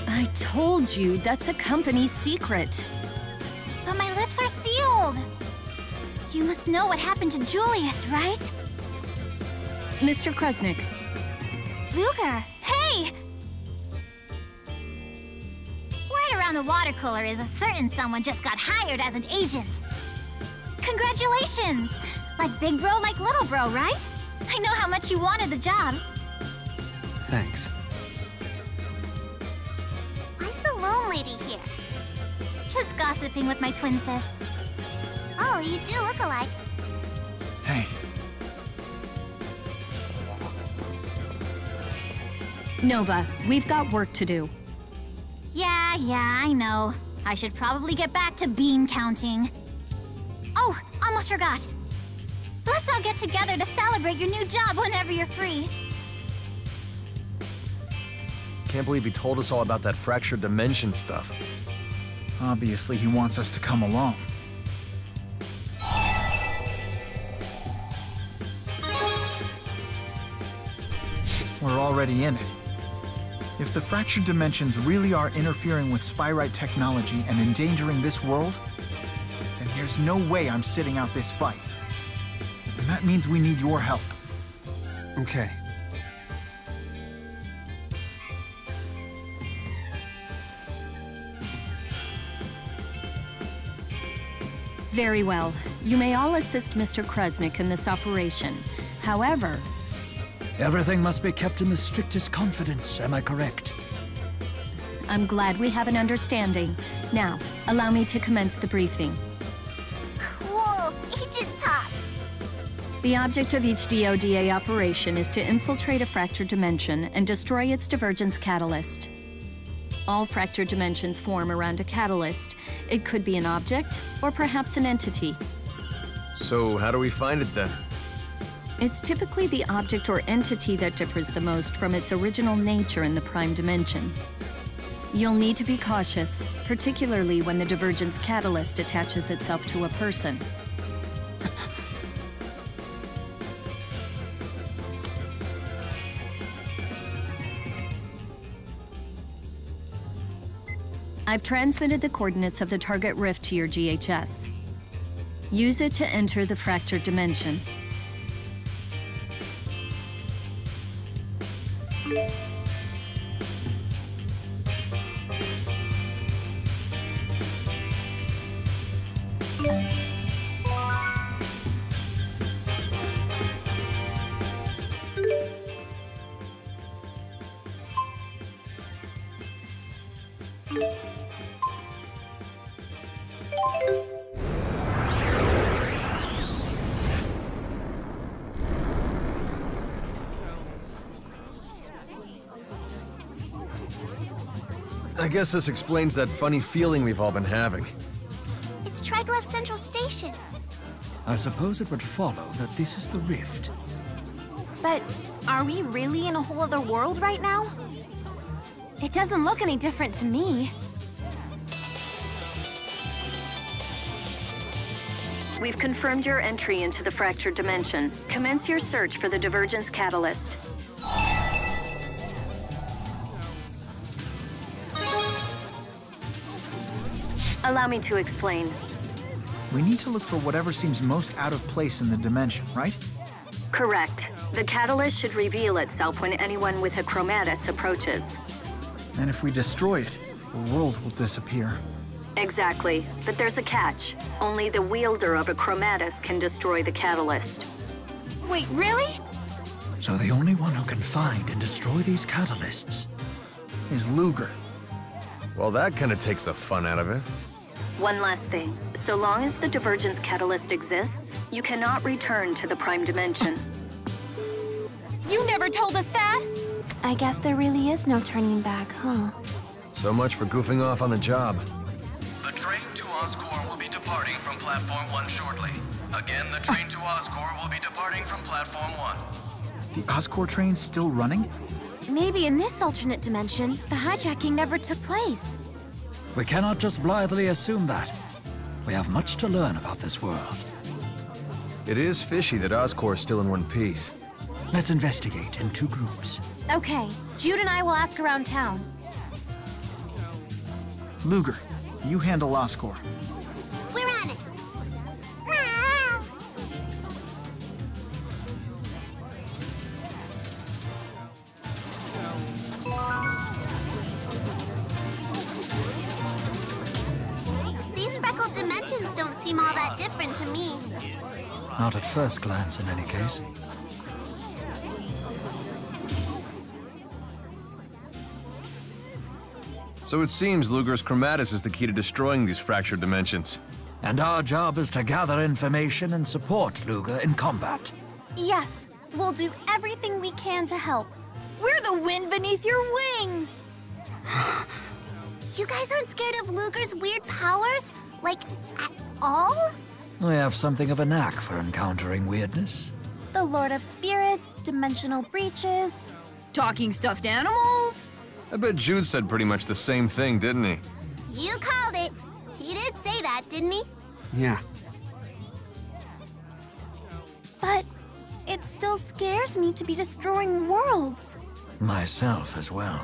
I told you, that's a company secret. But my lips are sealed! You must know what happened to Julius, right? Mr. Kresnik. Ludger, hey! Word around the water cooler is a certain someone just got hired as an agent. Congratulations! Like big bro, like little bro, right? I know how much you wanted the job. Thanks. Why's the lone lady here? Just gossiping with my twin sis. Oh, you do look alike. Hey. Nova, we've got work to do. Yeah, I know. I should probably get back to bean counting. Oh, almost forgot. Let's all get together to celebrate your new job whenever you're free. Can't believe he told us all about that fractured dimension stuff. Obviously, he wants us to come along. We're already in it. If the fractured dimensions really are interfering with Spyrite technology and endangering this world, then there's no way I'm sitting out this fight. And that means we need your help. Okay. Very well. You may all assist Mr. Kresnik in this operation. However... Everything must be kept in the strictest confidence, am I correct? I'm glad we have an understanding. Now, allow me to commence the briefing. Cool! Agent talk! The object of each DODA operation is to infiltrate a fractured dimension and destroy its divergence catalyst. All fractured dimensions form around a catalyst. It could be an object, or perhaps an entity. So, how do we find it then? It's typically the object or entity that differs the most from its original nature in the prime dimension. You'll need to be cautious, particularly when the divergence catalyst attaches itself to a person. I've transmitted the coordinates of the target rift to your GHS. Use it to enter the fractured dimension. I guess this explains that funny feeling we've all been having. It's Triglyph Central Station. I suppose it would follow that this is the rift. But are we really in a whole other world right now? It doesn't look any different to me. We've confirmed your entry into the fractured dimension. Commence your search for the divergence catalyst. Allow me to explain. We need to look for whatever seems most out of place in the dimension, right? Correct. The catalyst should reveal itself when anyone with a chromatus approaches. And if we destroy it, the world will disappear. Exactly. But there's a catch. Only the wielder of a chromatus can destroy the catalyst. Wait, really? So the only one who can find and destroy these catalysts Is Ludger. Well, that kind of takes the fun out of it. One last thing. So long as the divergence catalyst exists, you cannot return to the prime dimension. You never told us that! I guess there really is no turning back, huh? So much for goofing off on the job. The train to Oscorp will be departing from Platform 1 shortly. Again, the train to Oscorp will be departing from Platform 1. The Oscorp train's still running? Maybe in this alternate dimension, the hijacking never took place. We cannot just blithely assume that. We have much to learn about this world. It is fishy that Oscorp's still in one piece. Let's investigate in two groups. Okay, Jude and I will ask around town. Ludger, you handle Oscorp. We're on it. These freckled dimensions don't seem all that different to me. Not at first glance, in any case. So it seems Ludger's chromatus is the key to destroying these fractured dimensions. And our job is to gather information and support Ludger in combat. Yes, we'll do everything we can to help. We're the wind beneath your wings! You guys aren't scared of Ludger's weird powers? Like, at all? We have something of a knack for encountering weirdness. The Lord of Spirits, dimensional breaches, talking stuffed animals. I bet Jude said pretty much the same thing, didn't he? You called it. He did say that, didn't he? Yeah. But it still scares me to be destroying worlds. Myself as well.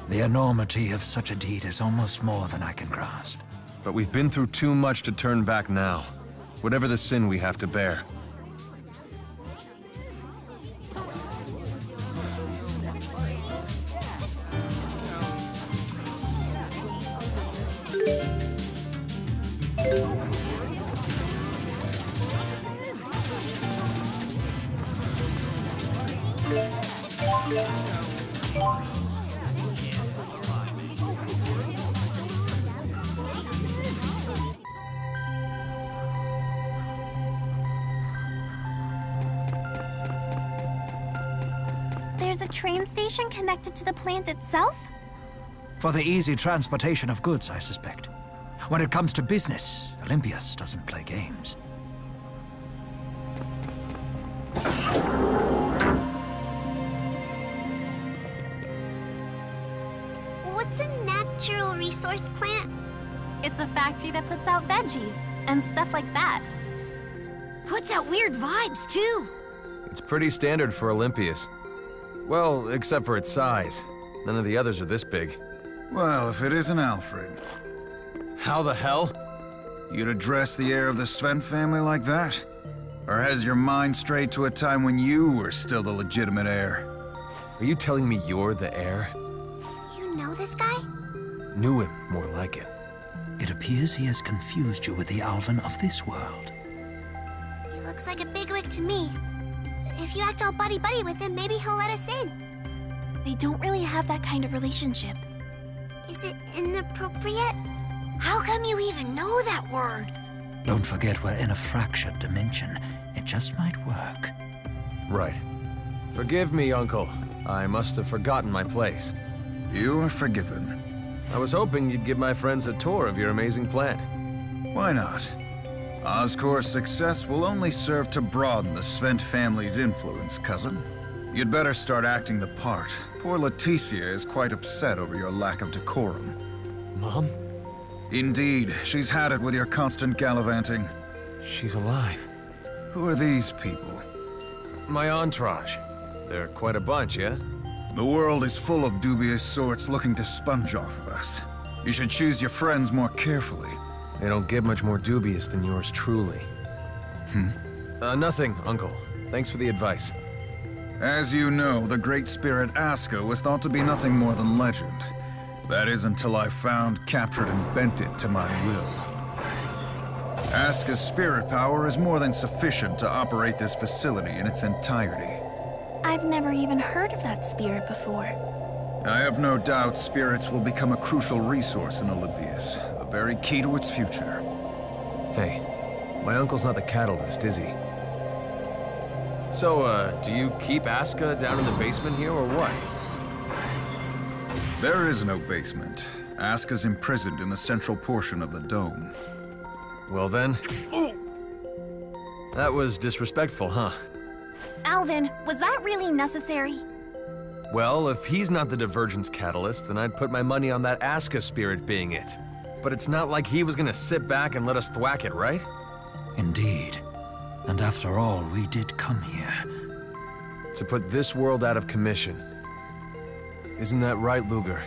The enormity of such a deed is almost more than I can grasp. But we've been through too much to turn back now. Whatever the sin we have to bear. There's a train station connected to the plant itself? For the easy transportation of goods, I suspect. When it comes to business, Olympius doesn't play games. What's a natural resource plant? It's a factory that puts out veggies and stuff like that. Puts out weird vibes, too. It's pretty standard for Olympius. Well, except for its size. None of the others are this big. Well, if it isn't Alfred. How the hell? You'd address the heir of the Sven family like that? Or has your mind strayed to a time when you were still the legitimate heir? Are you telling me you're the heir? You know this guy? Knew him, more like it. It appears he has confused you with the Alvin of this world. He looks like a bigwig to me. If you act all buddy-buddy with him, maybe he'll let us in. They don't really have that kind of relationship. Is it inappropriate? How come you even know that word? Don't forget we're in a fractured dimension. It just might work. Right. Forgive me, Uncle. I must have forgotten my place. You are forgiven. I was hoping you'd give my friends a tour of your amazing plant. Why not? Oscorp's success will only serve to broaden the Sven family's influence, cousin. You'd better start acting the part. Poor Leticia is quite upset over your lack of decorum. Mom? Indeed, she's had it with your constant gallivanting. She's alive. Who are these people? My entourage. They're quite a bunch, yeah? The world is full of dubious sorts looking to sponge off of us. You should choose your friends more carefully. They don't get much more dubious than yours truly. Nothing, Uncle. Thanks for the advice. As you know, the great spirit Aska was thought to be nothing more than legend. That is until I found, captured, and bent it to my will. Aska's spirit power is more than sufficient to operate this facility in its entirety. I've never even heard of that spirit before. I have no doubt spirits will become a crucial resource in Olympias, the very key to its future. Hey, my uncle's not the catalyst, is he? So, do you keep Aska down in the basement here, or what? There is no basement. Aska's imprisoned in the central portion of the dome. Well then... That was disrespectful, huh? Alvin, was that really necessary? Well, if he's not the divergence catalyst, then I'd put my money on that Aska spirit being it. But it's not like he was gonna sit back and let us thwack it, right? Indeed. And after all, we did come here. To put this world out of commission. Isn't that right, Ludger?